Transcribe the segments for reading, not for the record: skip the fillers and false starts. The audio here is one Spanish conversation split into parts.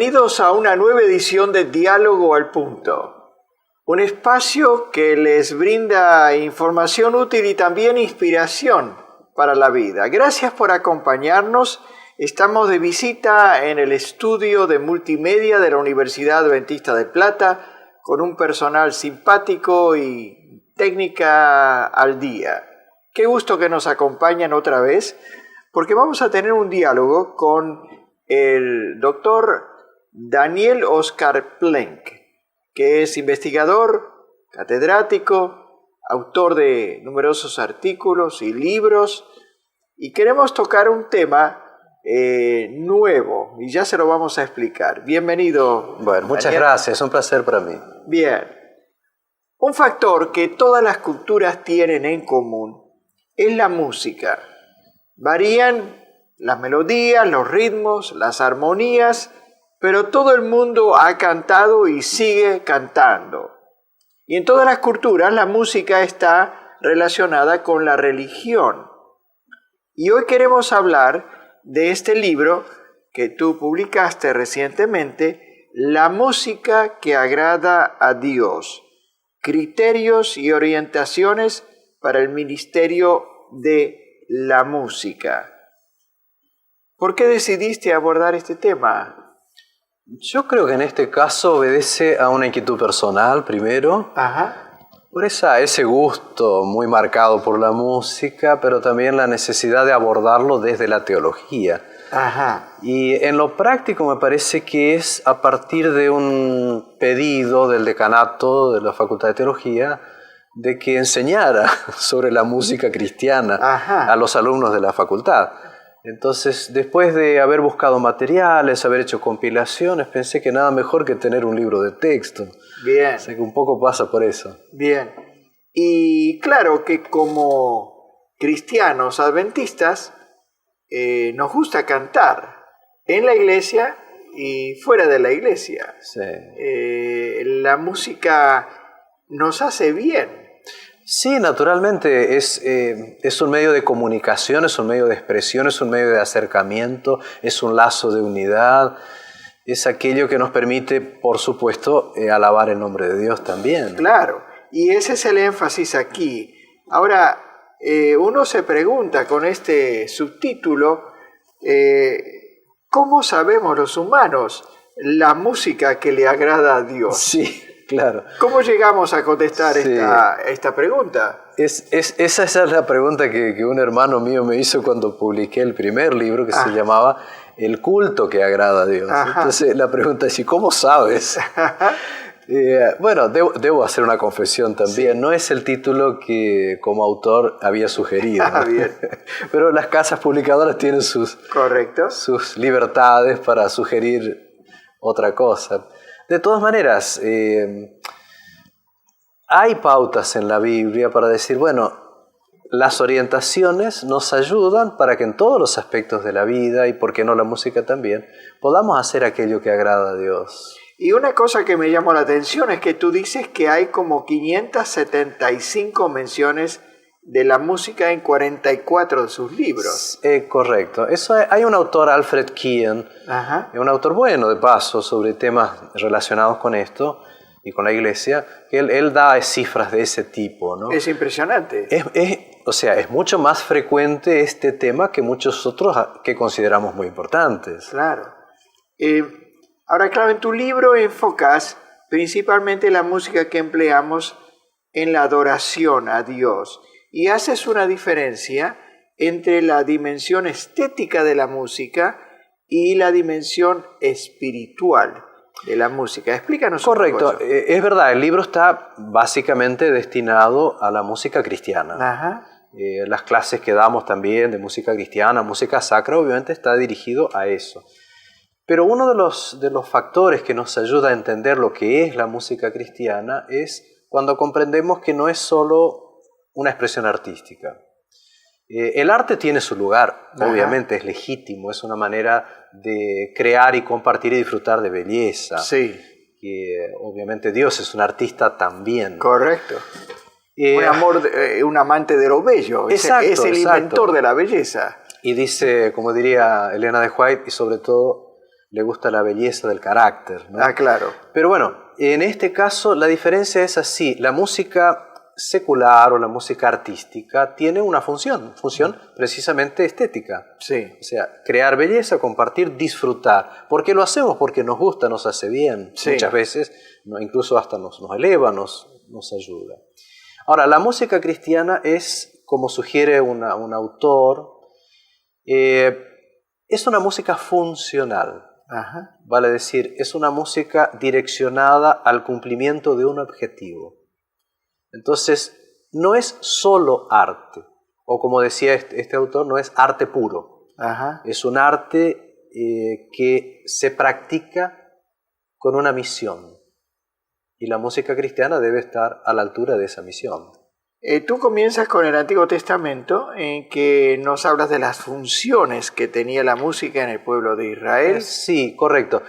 Bienvenidos a una nueva edición de Diálogo al Punto, un espacio que les brinda información útil y también inspiración para la vida. Gracias por acompañarnos. Estamos de visita en el estudio de multimedia de la Universidad Adventista de Plata con un personal simpático y técnica al día. Qué gusto que nos acompañan otra vez, porque vamos a tener un diálogo con el doctor Daniel Oscar Plenk, que es investigador, catedrático, autor de numerosos artículos y libros, y queremos tocar un tema nuevo, y ya se lo vamos a explicar. Bienvenido. Bueno, muchas Daniel. gracias, es un placer para mí. Bien. Un factor que todas las culturas tienen en común es la música. Varían las melodías, los ritmos, las armonías, pero todo el mundo ha cantado y sigue cantando. Y en todas las culturas la música está relacionada con la religión. Y hoy queremos hablar de este libro que tú publicaste recientemente, La música que agrada a Dios, criterios y orientaciones para el ministerio de la música. ¿Por qué decidiste abordar este tema? Yo creo que en este caso obedece a una inquietud personal, primero, por ese gusto muy marcado por la música, pero también la necesidad de abordarlo desde la teología. Y en lo práctico me parece que es a partir de un pedido del decanato de la Facultad de Teología de que enseñara sobre la música cristiana a los alumnos de la facultad. Entonces, después de haber buscado materiales, haber hecho compilaciones, pensé que nada mejor que tener un libro de texto. Bien. O sea que un poco pasa por eso. Bien. Y claro que como cristianos adventistas nos gusta cantar en la iglesia y fuera de la iglesia. Sí. La música nos hace bien. Sí, naturalmente es un medio de comunicación, es un medio de expresión, es un medio de acercamiento, es un lazo de unidad, es aquello que nos permite, por supuesto, alabar el nombre de Dios también. Claro, y ese es el énfasis aquí. Ahora, uno se pregunta con este subtítulo, ¿cómo sabemos los humanos la música que le agrada a Dios? Sí. Claro. ¿Cómo llegamos a contestar esta pregunta? Esa es la pregunta que un hermano mío me hizo cuando publiqué el primer libro que se llamaba El culto que agrada a Dios. Entonces la pregunta es, ¿y cómo sabes? Bueno, debo hacer una confesión también. Sí. No es el título que como autor había sugerido. Bien. Pero las casas publicadoras tienen sus libertades para sugerir otra cosa. De todas maneras, hay pautas en la Biblia para decir, bueno, las orientaciones nos ayudan para que en todos los aspectos de la vida, y por qué no la música también, podamos hacer aquello que agrada a Dios. Y una cosa que me llamó la atención es que tú dices que hay como 575 menciones de la música en 44 de sus libros. Correcto. Hay un autor, Alfred Kean, un autor bueno de paso sobre temas relacionados con esto y con la iglesia, que él da cifras de ese tipo, ¿no? Es impresionante. Es mucho más frecuente este tema que muchos otros que consideramos muy importantes. Claro. Ahora, claro, en tu libro enfocas principalmente la música que empleamos en la adoración a Dios. Y haces una diferencia entre la dimensión estética de la música y la dimensión espiritual de la música. Explícanos un poco eso. Correcto, es verdad, el libro está básicamente destinado a la música cristiana. Las clases que damos también de música cristiana, música sacra, obviamente está dirigido a eso. Pero uno de los factores que nos ayuda a entender lo que es la música cristiana es cuando comprendemos que no es solo una expresión artística. El arte tiene su lugar, obviamente es legítimo, es una manera de crear y compartir y disfrutar de belleza. Sí. Que obviamente Dios es un artista también. Correcto. Un amante de lo bello, exacto, es el inventor de la belleza. Y dice, como diría Elena de White, y sobre todo le gusta la belleza del carácter, ¿no? Ah, claro. Pero bueno, en este caso la diferencia es así. La música secular o la música artística tiene una función precisamente estética. Sí. O sea, crear belleza, compartir, disfrutar. ¿Por qué lo hacemos? Porque nos gusta, nos hace bien. Sí. Muchas veces, incluso hasta nos eleva, nos ayuda. Ahora, la música cristiana es, como sugiere un autor, es una música funcional. Ajá. Vale decir, es una música direccionada al cumplimiento de un objetivo. Entonces, no es solo arte, o como decía este autor, no es arte puro. Ajá. Es un arte que se practica con una misión. Y la música cristiana debe estar a la altura de esa misión. Tú comienzas con el Antiguo Testamento, en que nos hablas de las funciones que tenía la música en el pueblo de Israel. Sí, correcto.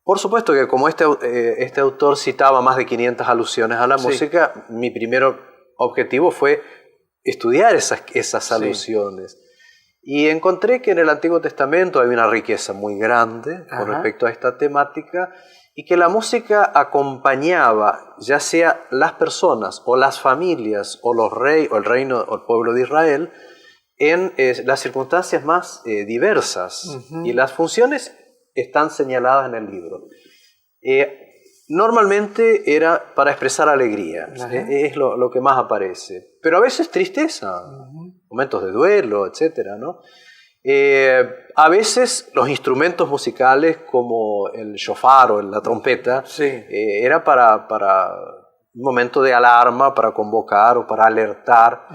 Por supuesto que como este autor citaba más de 500 alusiones a la música, mi primer objetivo fue estudiar esas alusiones. Y encontré que en el Antiguo Testamento hay una riqueza muy grande con respecto a esta temática, y que la música acompañaba ya sea las personas o las familias o los reyes o el reino o el pueblo de Israel en las circunstancias más diversas. Y las funciones están señaladas en el libro. Normalmente era para expresar alegría, es lo que más aparece, pero a veces tristeza, momentos de duelo, etcétera, ¿no? A veces los instrumentos musicales como el shofar o la trompeta era para un momento de alarma, para convocar o para alertar.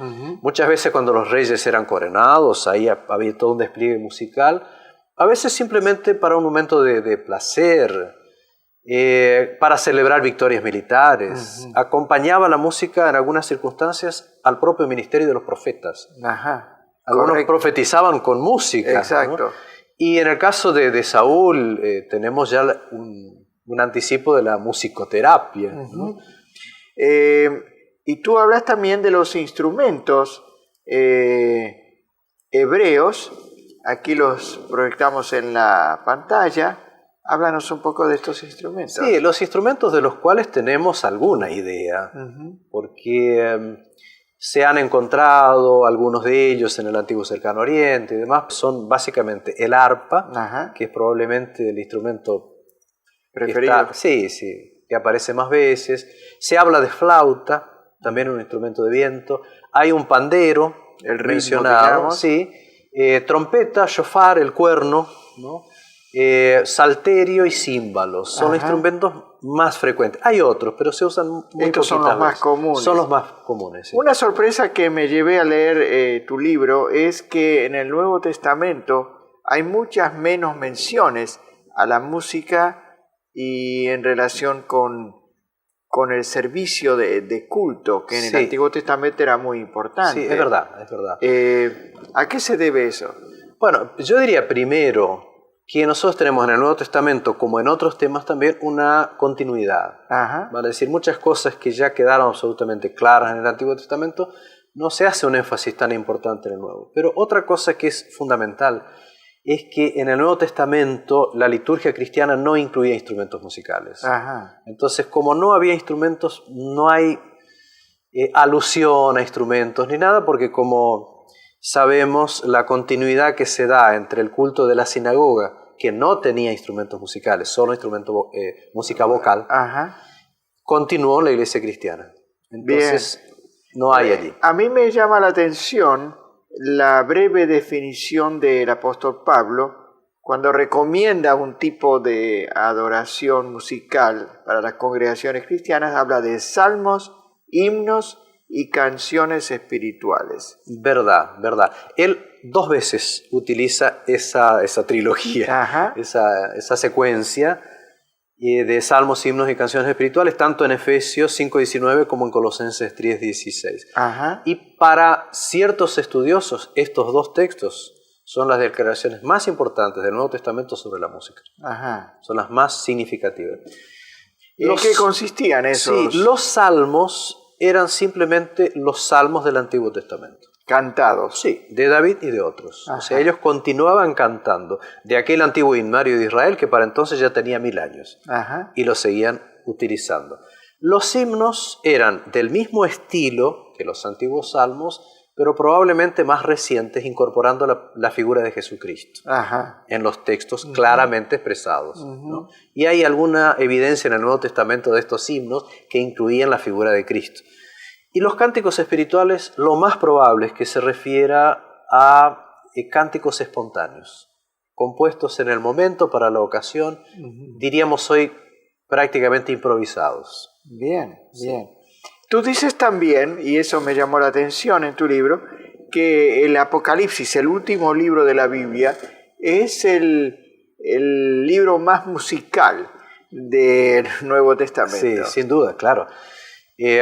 Muchas veces cuando los reyes eran coronados, ahí había todo un despliegue musical. A veces simplemente para un momento de placer, para celebrar victorias militares. Acompañaba la música en algunas circunstancias al propio ministerio de los profetas. Algunos profetizaban con música. Exacto. ¿no? Y en el caso de Saúl tenemos ya un anticipo de la musicoterapia. ¿no? Y tú hablas también de los instrumentos hebreos. Aquí los proyectamos en la pantalla. Háblanos un poco de estos instrumentos. Sí, los instrumentos de los cuales tenemos alguna idea, porque se han encontrado algunos de ellos en el antiguo Cercano Oriente y demás. Son básicamente el arpa, que es probablemente el instrumento preferido. Que aparece más veces. Se habla de flauta, también un instrumento de viento. Hay un pandero, el mencionado, trompeta, shofar, el cuerno, ¿no? Salterio y címbalos son los instrumentos más frecuentes. Hay otros, pero se usan muy poquitas Estos son los más comunes. Son los más comunes. Sí. Una sorpresa que me llevé a leer tu libro es que en el Nuevo Testamento hay muchas menos menciones a la música y en relación con el servicio de culto, que en el Antiguo Testamento era muy importante. Sí, es verdad, es verdad. ¿A qué se debe eso? Bueno, yo diría primero que nosotros tenemos en el Nuevo Testamento, como en otros temas también, una continuidad. Vale decir, muchas cosas que ya quedaron absolutamente claras en el Antiguo Testamento, no se hace un énfasis tan importante en el Nuevo. Pero otra cosa que es fundamental es que en el Nuevo Testamento la liturgia cristiana no incluía instrumentos musicales. Entonces, como no había instrumentos, no hay alusión a instrumentos ni nada, porque como sabemos, la continuidad que se da entre el culto de la sinagoga, que no tenía instrumentos musicales, solo música vocal, continuó la iglesia cristiana. Entonces, no hay allí. A mí me llama la atención la breve definición del apóstol Pablo cuando recomienda un tipo de adoración musical para las congregaciones cristianas. Habla de salmos, himnos y canciones espirituales. Verdad. Él 2 veces utiliza esa trilogía, esa secuencia de salmos, himnos y canciones espirituales, tanto en Efesios 5:19 como en Colosenses 3:16. Y para ciertos estudiosos, estos 2 textos son las declaraciones más importantes del Nuevo Testamento sobre la música. Son las más significativas. ¿Y en qué consistían esos? Sí, los salmos eran simplemente los salmos del Antiguo Testamento. Cantados. Sí, de David y de otros. Ajá. O sea, ellos continuaban cantando de aquel antiguo himnario de Israel que para entonces ya tenía 1000 años. Ajá. Y lo seguían utilizando. Los himnos eran del mismo estilo que los antiguos salmos, pero probablemente más recientes, incorporando la figura de Jesucristo. Ajá. En los textos claramente expresados, ¿no? Y hay alguna evidencia en el Nuevo Testamento de estos himnos que incluían la figura de Cristo. Y los cánticos espirituales, lo más probable es que se refiera a cánticos espontáneos, compuestos en el momento para la ocasión, diríamos hoy prácticamente improvisados. Bien, bien. Tú dices también, y eso me llamó la atención en tu libro, que el Apocalipsis, el último libro de la Biblia, es el libro más musical del Nuevo Testamento. Sí, sin duda, claro.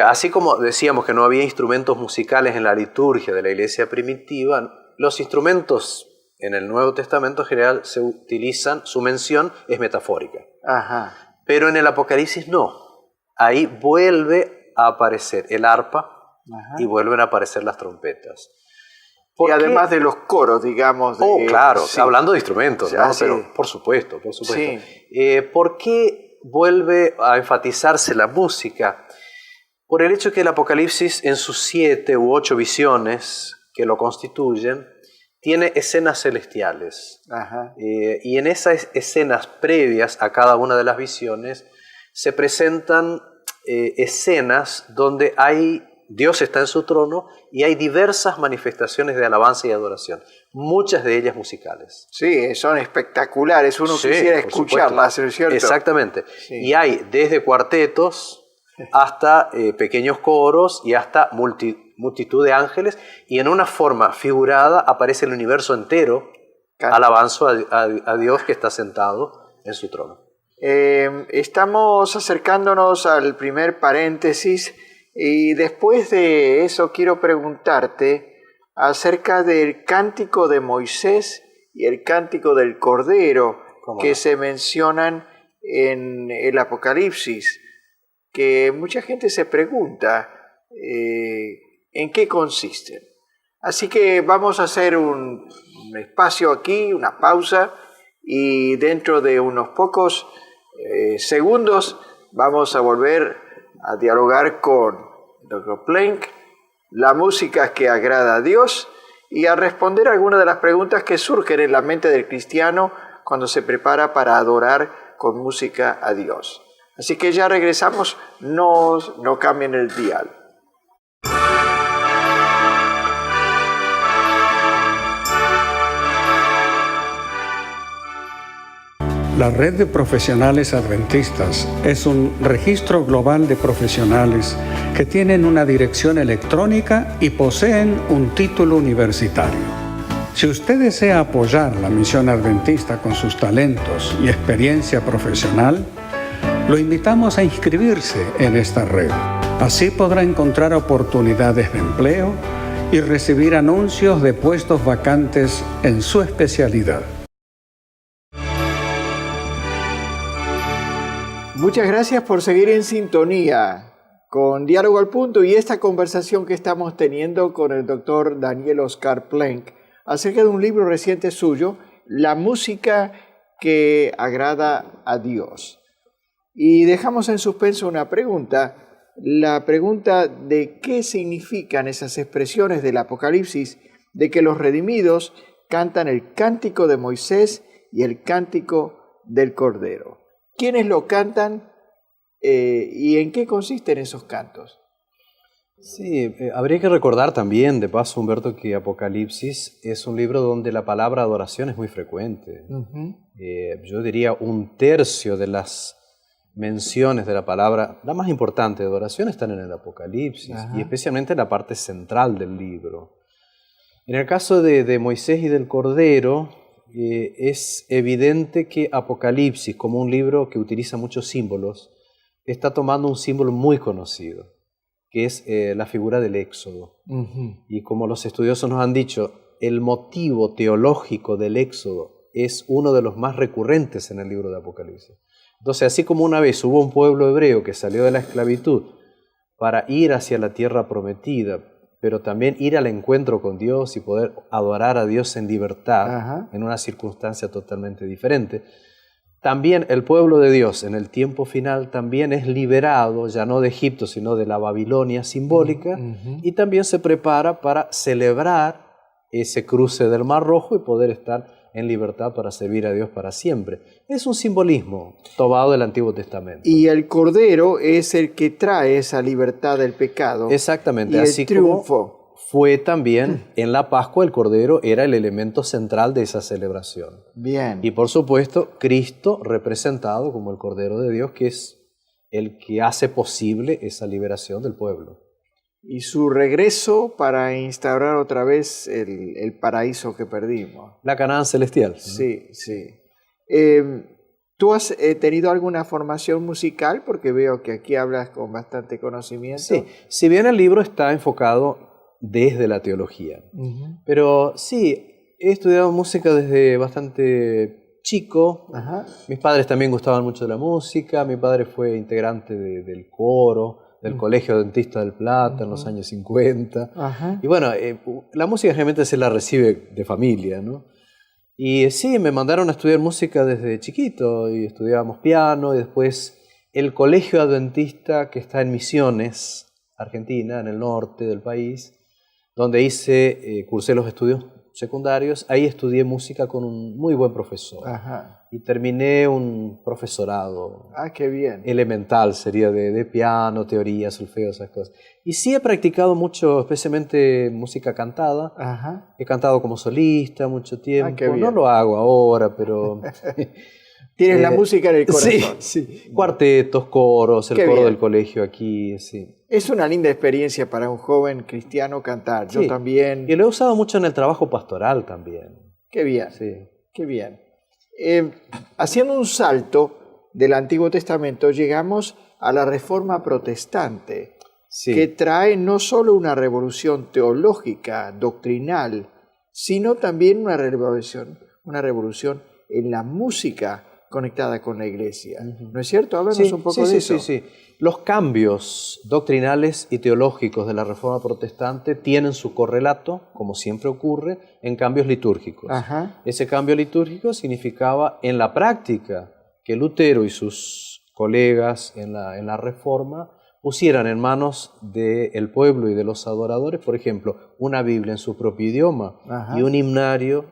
Así como decíamos que no había instrumentos musicales en la liturgia de la iglesia primitiva, los instrumentos en el Nuevo Testamento en general se utilizan, su mención es metafórica. Ajá. Pero en el Apocalipsis no. Ahí vuelve a aparecer el arpa. Ajá. Y vuelven a aparecer las trompetas. Y además de los coros, digamos. Claro, sí. Hablando de instrumentos, ¿no? Sí. Pero por supuesto. Sí. ¿Por qué vuelve a enfatizarse la música? Por el hecho que el Apocalipsis, en sus 7 u 8 visiones que lo constituyen, tiene escenas celestiales. Ajá. Y en esas escenas previas a cada una de las visiones se presentan escenas donde Dios está en su trono y hay diversas manifestaciones de alabanza y adoración, muchas de ellas musicales. Sí, son espectaculares, uno quisiera escucharlas, ¿no es cierto? Exactamente. Sí. Y hay desde cuartetos hasta pequeños coros y hasta multitud de ángeles, y en una forma figurada aparece el universo entero alabando a Dios que está sentado en su trono. Estamos acercándonos al primer paréntesis y después de eso quiero preguntarte acerca del cántico de Moisés y el cántico del Cordero que se mencionan en el Apocalipsis, que mucha gente se pregunta en qué consisten. Así que vamos a hacer un espacio aquí, una pausa, y dentro de unos pocos segundos vamos a volver a dialogar con Dr. Plenk, la música que agrada a Dios, y a responder algunas de las preguntas que surgen en la mente del cristiano cuando se prepara para adorar con música a Dios. Así que ya regresamos, no cambien el dial. La Red de Profesionales Adventistas es un registro global de profesionales que tienen una dirección electrónica y poseen un título universitario. Si usted desea apoyar la misión adventista con sus talentos y experiencia profesional, lo invitamos a inscribirse en esta red. Así podrá encontrar oportunidades de empleo y recibir anuncios de puestos vacantes en su especialidad. Muchas gracias por seguir en sintonía con Diálogo al Punto y esta conversación que estamos teniendo con el doctor Daniel Oscar Plenk acerca de un libro reciente suyo, La música que agrada a Dios. Y dejamos en suspenso una pregunta, la pregunta de qué significan esas expresiones del Apocalipsis de que los redimidos cantan el cántico de Moisés y el cántico del Cordero. ¿Quiénes lo cantan y en qué consisten esos cantos? Sí, habría que recordar también, de paso, Humberto, que Apocalipsis es un libro donde la palabra adoración es muy frecuente. Yo diría 1/3 de las menciones de la palabra, la más importante de adoración, están en el Apocalipsis, y especialmente en la parte central del libro. En el caso de Moisés y del Cordero, es evidente que Apocalipsis, como un libro que utiliza muchos símbolos, está tomando un símbolo muy conocido, que es la figura del Éxodo. Y como los estudiosos nos han dicho, el motivo teológico del Éxodo es uno de los más recurrentes en el libro de Apocalipsis. Entonces, así como una vez hubo un pueblo hebreo que salió de la esclavitud para ir hacia la tierra prometida, pero también ir al encuentro con Dios y poder adorar a Dios en libertad, en una circunstancia totalmente diferente. También el pueblo de Dios en el tiempo final también es liberado, ya no de Egipto, sino de la Babilonia simbólica, y también se prepara para celebrar ese cruce del Mar Rojo y poder estar en libertad para servir a Dios para siempre. Es un simbolismo tomado del Antiguo Testamento. Y el Cordero es el que trae esa libertad del pecado. Exactamente. Y así el triunfo. Como fue también en la Pascua, el Cordero era el elemento central de esa celebración. Bien. Y por supuesto, Cristo representado como el Cordero de Dios, que es el que hace posible esa liberación del pueblo. Y su regreso para instaurar otra vez el paraíso que perdimos. La Canaán celestial, ¿no? Sí, sí. ¿Tú has tenido alguna formación musical? Porque veo que aquí hablas con bastante conocimiento. Sí, si bien el libro está enfocado desde la teología. Pero sí, he estudiado música desde bastante chico. Mis padres también gustaban mucho de la música. Mi padre fue integrante del coro del Colegio Adventista del Plata en los años 50. Y bueno, la música generalmente se la recibe de familia, ¿no? Y sí, me mandaron a estudiar música desde chiquito y estudiábamos piano y después el Colegio Adventista que está en Misiones, Argentina, en el norte del país, donde cursé los estudios secundarios, ahí estudié música con un muy buen profesor. Y terminé un profesorado. ¡Qué bien! Elemental, sería de piano, teoría, solfeo, esas cosas. Y sí he practicado mucho, especialmente música cantada. He cantado como solista mucho tiempo. ¡Qué bien! No lo hago ahora, pero... Tienes la música en el corazón. Sí. Cuartetos, coros, el coro del colegio aquí, sí. Es una linda experiencia para un joven cristiano cantar. Yo también. Y lo he usado mucho en el trabajo pastoral también. ¡Qué bien! Sí. ¡Qué bien! Haciendo un salto del Antiguo Testamento, llegamos a la Reforma Protestante, que trae no solo una revolución teológica, doctrinal, sino también una revolución en la música conectada con la Iglesia. ¿No es cierto? Háblanos un poco de eso. Sí. Los cambios doctrinales y teológicos de la Reforma Protestante tienen su correlato, como siempre ocurre, en cambios litúrgicos. Ese cambio litúrgico significaba en la práctica que Lutero y sus colegas en la Reforma pusieran en manos del pueblo y de los adoradores, por ejemplo, una Biblia en su propio idioma y un himnario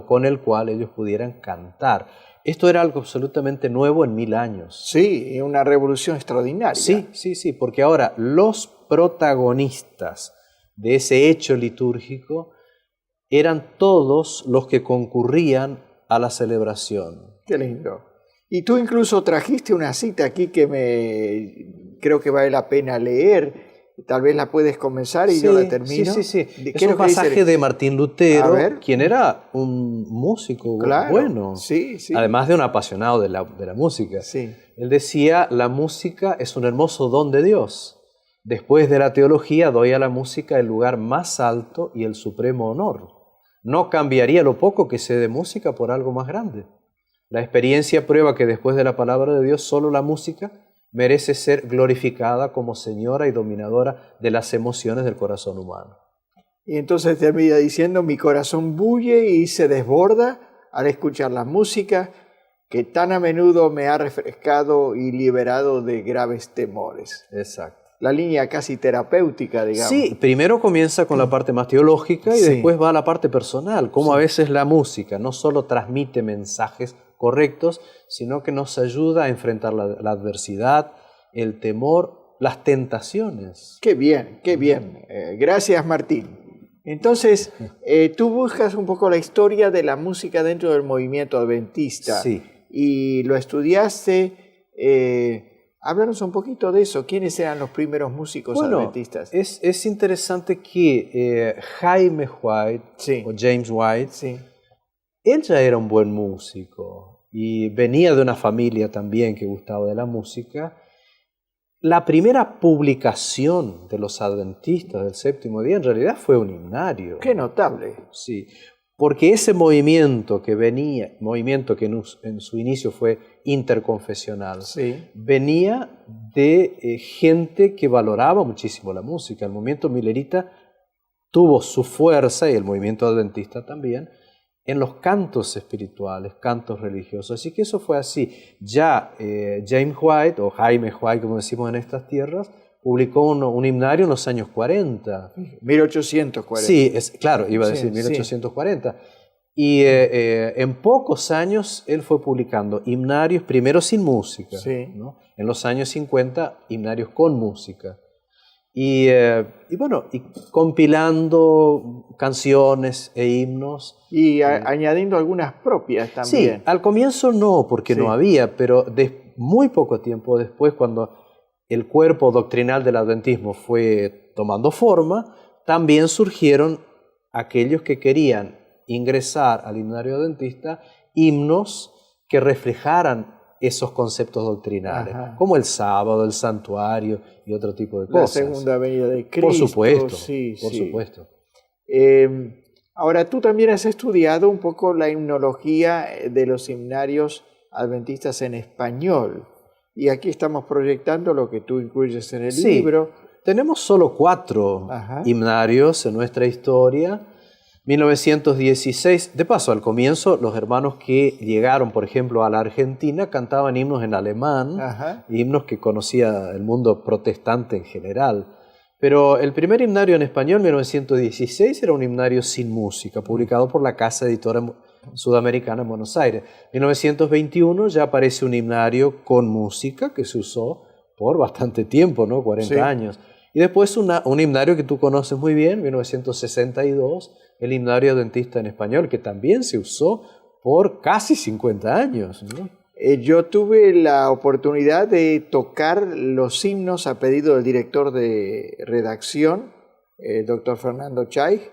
con el cual ellos pudieran cantar. Esto era algo absolutamente nuevo en 1000 años. Sí, una revolución extraordinaria. Sí, porque ahora los protagonistas de ese hecho litúrgico eran todos los que concurrían a la celebración. Qué lindo. Y tú incluso trajiste una cita aquí que creo que vale la pena leer. Tal vez la puedes comenzar y yo la termino. Sí. Es un pasaje de Martín Lutero, quien era un músico bueno. Sí. Además de un apasionado de la música. Sí. Él decía, la música es un hermoso don de Dios. Después de la teología doy a la música el lugar más alto y el supremo honor. No cambiaría lo poco que sé de música por algo más grande. La experiencia prueba que después de la palabra de Dios solo la música merece ser glorificada como señora y dominadora de las emociones del corazón humano. Y entonces termina diciendo, mi corazón bulle y se desborda al escuchar la música que tan a menudo me ha refrescado y liberado de graves temores. Exacto. La línea casi terapéutica, digamos. Sí, primero comienza con la parte más teológica y después va a la parte personal, cómo a veces la música no solo transmite mensajes correctos, sino que nos ayuda a enfrentar la adversidad, el temor, las tentaciones. Qué bien. Gracias, Martín. Entonces, tú buscas un poco la historia de la música dentro del movimiento adventista. Sí. Y lo estudiaste. Háblanos un poquito de eso. ¿Quiénes eran los primeros músicos adventistas? Es interesante que Jaime White, o James White, él ya era un buen músico y venía de una familia también que gustaba de la música. La primera publicación de los adventistas del séptimo día en realidad fue un himnario. ¡Qué notable! Sí. porque ese movimiento que venía, movimiento que en su inicio fue interconfesional, sí, venía de gente que valoraba muchísimo la música. El movimiento millerita tuvo su fuerza, y el movimiento adventista también, en los cantos espirituales, cantos religiosos. Así que eso fue así. Ya James White, o Jaime White, como decimos en estas tierras, publicó un himnario en los años 40. 1840. Sí, claro, iba a decir 1840. Y en pocos años él fue publicando himnarios, primero sin música, ¿no? En los años 50, himnarios con música. Y bueno, y compilando canciones e himnos. Y añadiendo algunas propias también. Sí, al comienzo no, porque no había, pero muy poco tiempo después, cuando el cuerpo doctrinal del adventismo fue tomando forma, también surgieron aquellos que querían ingresar al himnario adventista himnos que reflejaran esos conceptos doctrinales, como el sábado, el santuario y otro tipo de cosas. La segunda venida de Cristo. Por supuesto, por supuesto. Ahora, tú también has estudiado un poco la himnología de los himnarios adventistas en español. Y aquí estamos proyectando lo que tú incluyes en el libro. Tenemos solo 4 himnarios en nuestra historia. 1916, de paso, al comienzo, los hermanos que llegaron, por ejemplo, a la Argentina, cantaban himnos en alemán, himnos que conocía el mundo protestante en general. Pero el primer himnario en español, 1916, era un himnario sin música, publicado por la Casa Editora Sudamericana en Buenos Aires. En 1921 ya aparece un himnario con música que se usó por bastante tiempo, ¿no? 40 años. Y después un himnario que tú conoces muy bien, 1962, el himnario adventista en español, que también se usó por casi 50 años, ¿no? Yo tuve la oportunidad de tocar los himnos a pedido del director de redacción, el doctor Fernando Chay,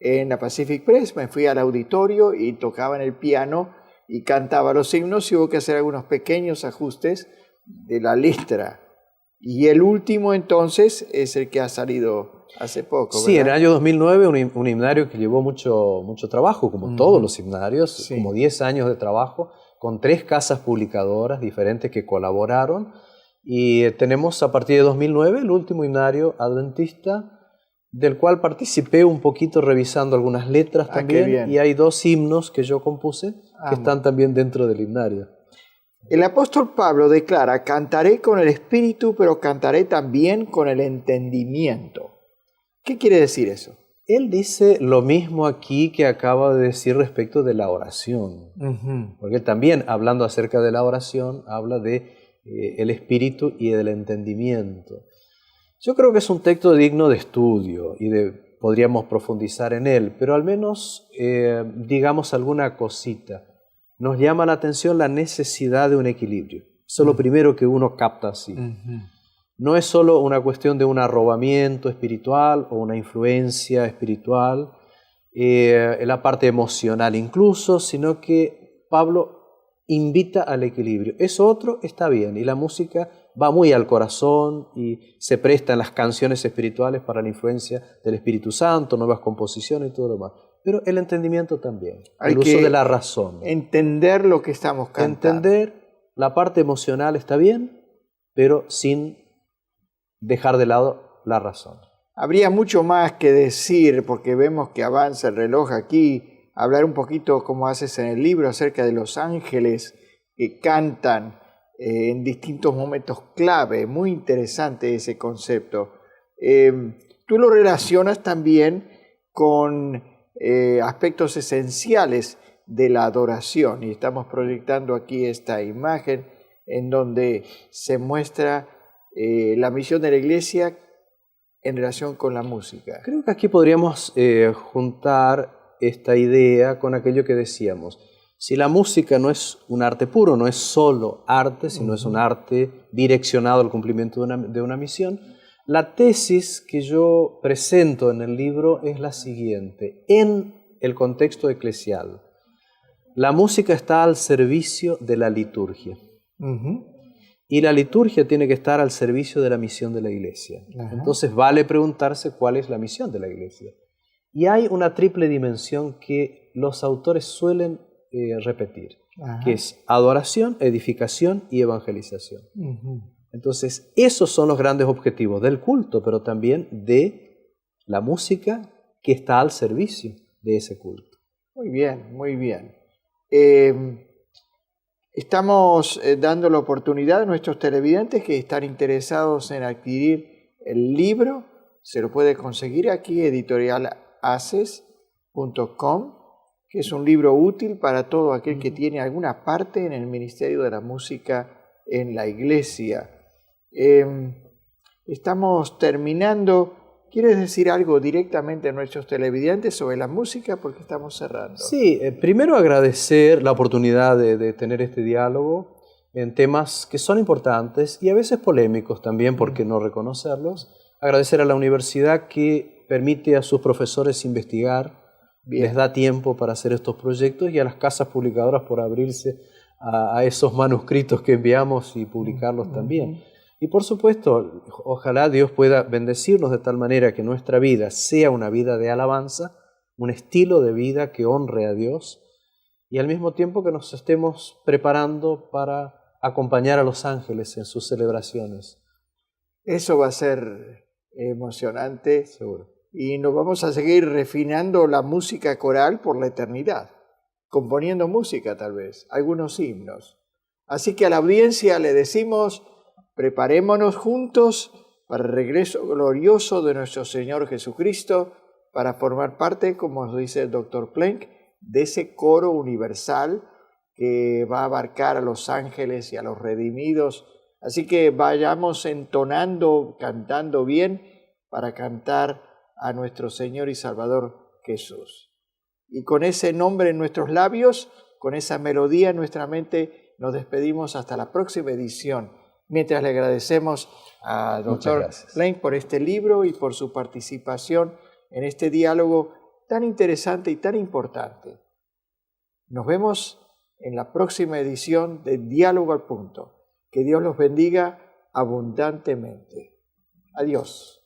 en la Pacific Press. Me fui al auditorio y tocaba en el piano y cantaba los himnos, y hubo que hacer algunos pequeños ajustes de la letra. Y el último entonces es el que ha salido hace poco, ¿verdad? Sí, en el año 2009 un himnario que llevó mucho trabajo, como todos los himnarios, como 10 años de trabajo, con 3 casas publicadoras diferentes que colaboraron. Y tenemos a partir de 2009 el último himnario adventista, del cual participé un poquito revisando algunas letras también. Y hay 2 himnos que yo compuse que están también dentro del himnario. El apóstol Pablo declara: cantaré con el espíritu, pero cantaré también con el entendimiento. ¿Qué quiere decir eso? Él dice lo mismo aquí que acaba de decir respecto de la oración. Porque también, hablando acerca de la oración, habla de el espíritu y del entendimiento. Yo creo que es un texto digno de estudio y podríamos profundizar en él, pero al menos digamos alguna cosita. Nos llama la atención la necesidad de un equilibrio. Eso es lo primero que uno capta así. No es solo una cuestión de un arrobamiento espiritual o una influencia espiritual, la parte emocional incluso, sino que Pablo invita al equilibrio. Eso otro está bien, y la música va muy al corazón y se presta en las canciones espirituales para la influencia del Espíritu Santo, nuevas composiciones y todo lo demás. Pero el entendimiento también, el uso de la razón. Entender lo que estamos cantando. Entender la parte emocional está bien, pero sin dejar de lado la razón. Habría mucho más que decir, porque vemos que avanza el reloj aquí. Hablar un poquito, como haces en el libro, acerca de los ángeles que cantan en distintos momentos clave. Muy interesante ese concepto. Tú lo relacionas también con aspectos esenciales de la adoración, y estamos proyectando aquí esta imagen en donde se muestra la misión de la Iglesia en relación con la música. Creo que aquí podríamos juntar esta idea con aquello que decíamos. Si la música no es un arte puro, no es solo arte, sino es un arte direccionado al cumplimiento de una misión, la tesis que yo presento en el libro es la siguiente. En el contexto eclesial, la música está al servicio de la liturgia. Y la liturgia tiene que estar al servicio de la misión de la Iglesia. Entonces vale preguntarse cuál es la misión de la Iglesia. Y hay una triple dimensión que los autores suelen repetir, que es adoración, edificación y evangelización. Entonces, esos son los grandes objetivos del culto, pero también de la música que está al servicio de ese culto. Muy bien, muy bien. Estamos dando la oportunidad a nuestros televidentes que están interesados en adquirir el libro. Se lo puede conseguir aquí, editorialaces.com, que es un libro útil para todo aquel que tiene alguna parte en el Ministerio de la Música en la Iglesia. Estamos terminando. ¿Quieres decir algo directamente a nuestros televidentes sobre la música? Porque estamos cerrando. Sí, primero agradecer la oportunidad de tener este diálogo en temas que son importantes y a veces polémicos también, ¿por qué no reconocerlos? Agradecer a la universidad que permite a sus profesores investigar, les da tiempo para hacer estos proyectos, y a las casas publicadoras por abrirse a esos manuscritos que enviamos y publicarlos también. Y por supuesto, ojalá Dios pueda bendecirnos de tal manera que nuestra vida sea una vida de alabanza, un estilo de vida que honre a Dios, y al mismo tiempo que nos estemos preparando para acompañar a los ángeles en sus celebraciones. Eso va a ser emocionante. Seguro. Y nos vamos a seguir refinando la música coral por la eternidad, componiendo música tal vez, algunos himnos. Así que a la audiencia le decimos: preparémonos juntos para el regreso glorioso de nuestro Señor Jesucristo, para formar parte, como nos dice el Dr. Plenk, de ese coro universal que va a abarcar a los ángeles y a los redimidos. Así que vayamos entonando, cantando bien, para cantar a nuestro Señor y Salvador Jesús. Y con ese nombre en nuestros labios, con esa melodía en nuestra mente, nos despedimos hasta la próxima edición. Mientras le agradecemos a Dr. Plenk por este libro y por su participación en este diálogo tan interesante y tan importante. Nos vemos en la próxima edición de Diálogo al Punto. Que Dios los bendiga abundantemente. Adiós.